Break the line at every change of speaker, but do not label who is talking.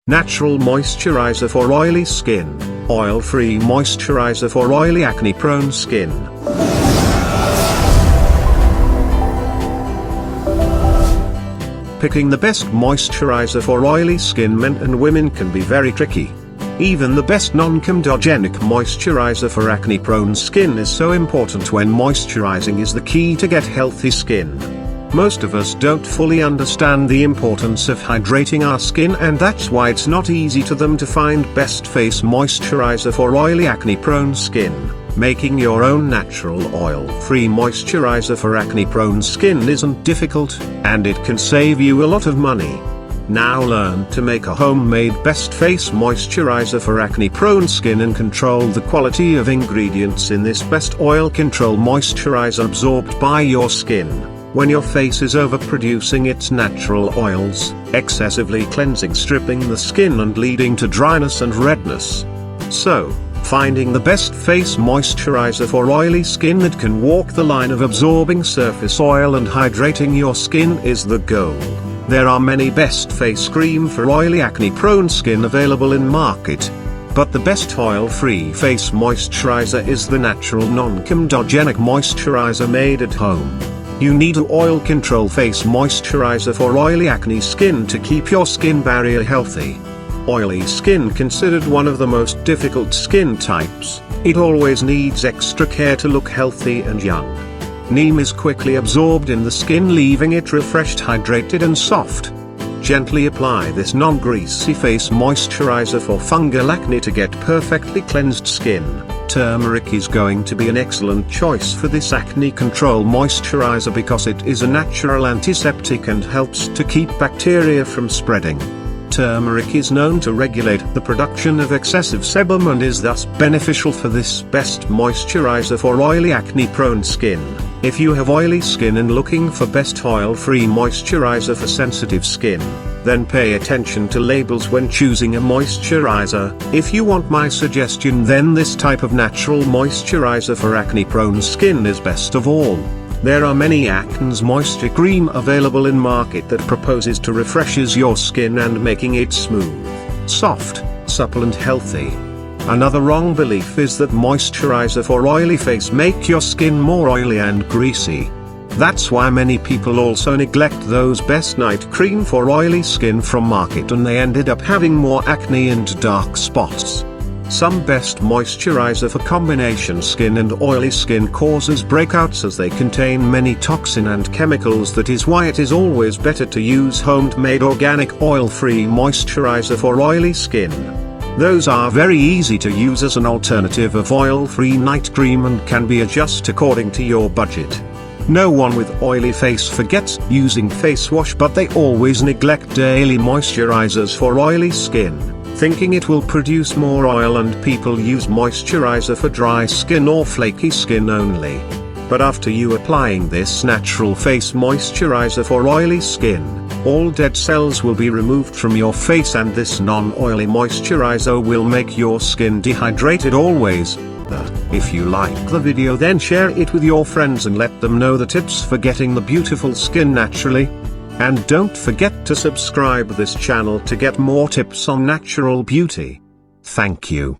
Natural moisturizer for oily skin, oil-free moisturizer for oily acne-prone skin. Picking the best moisturizer for oily skin men and women can be very tricky. Even the best non-comedogenic moisturizer for acne-prone skin is so important when moisturizing is the key to get healthy skin. Most of us don't fully understand the importance of hydrating our skin, and that's why it's not easy to them to find best face moisturizer for oily acne-prone skin. Making your own natural oil-free moisturizer for acne-prone skin isn't difficult, and it can save you a lot of money. Now learn to make a homemade best face moisturizer for acne-prone skin and control the quality of ingredients in this best oil control moisturizer absorbed by your skin. When your face is overproducing its natural oils, excessively cleansing, stripping the skin and leading to dryness and redness. So, finding the best face moisturizer for oily skin that can walk the line of absorbing surface oil and hydrating your skin is the goal. There are many best face cream for oily acne-prone skin available in market. But the best oil-free face moisturizer is the natural non-comedogenic moisturizer made at home. You need an oil control face moisturizer for oily acne skin to keep your skin barrier healthy. Oily skin considered one of the most difficult skin types, it always needs extra care to look healthy and young. Neem is quickly absorbed in the skin, leaving it refreshed, hydrated and soft. Gently apply this non-greasy face moisturizer for fungal acne to get perfectly cleansed skin. Turmeric is going to be an excellent choice for this acne control moisturizer because it is a natural antiseptic and helps to keep bacteria from spreading. Turmeric is known to regulate the production of excessive sebum and is thus beneficial for this best moisturizer for oily acne-prone skin. If you have oily skin and looking for best oil-free moisturizer for sensitive skin, then pay attention to labels when choosing a moisturizer. If you want my suggestion, then this type of natural moisturizer for acne-prone skin is best of all. There are many Acne's moisture cream available in market that proposes to refreshes your skin and making it smooth, soft, supple and healthy. Another wrong belief is that moisturizer for oily face make your skin more oily and greasy. That's why many people also neglect those best night cream for oily skin from market, and they ended up having more acne and dark spots. Some best moisturizer for combination skin and oily skin causes breakouts as they contain many toxin and chemicals. That is why it is always better to use homemade organic oil-free moisturizer for oily skin. Those are very easy to use as an alternative of oil-free night cream and can be adjusted according to your budget. No one with oily face forgets using face wash, but they always neglect daily moisturizers for oily skin, thinking it will produce more oil, and people use moisturizer for dry skin or flaky skin only. But after you applying this natural face moisturizer for oily skin, all dead cells will be removed from your face, and this non-oily moisturizer will make your skin dehydrated always. If you like the video, then share it with your friends and let them know the tips for getting the beautiful skin naturally. And don't forget to subscribe this channel to get more tips on natural beauty. Thank you.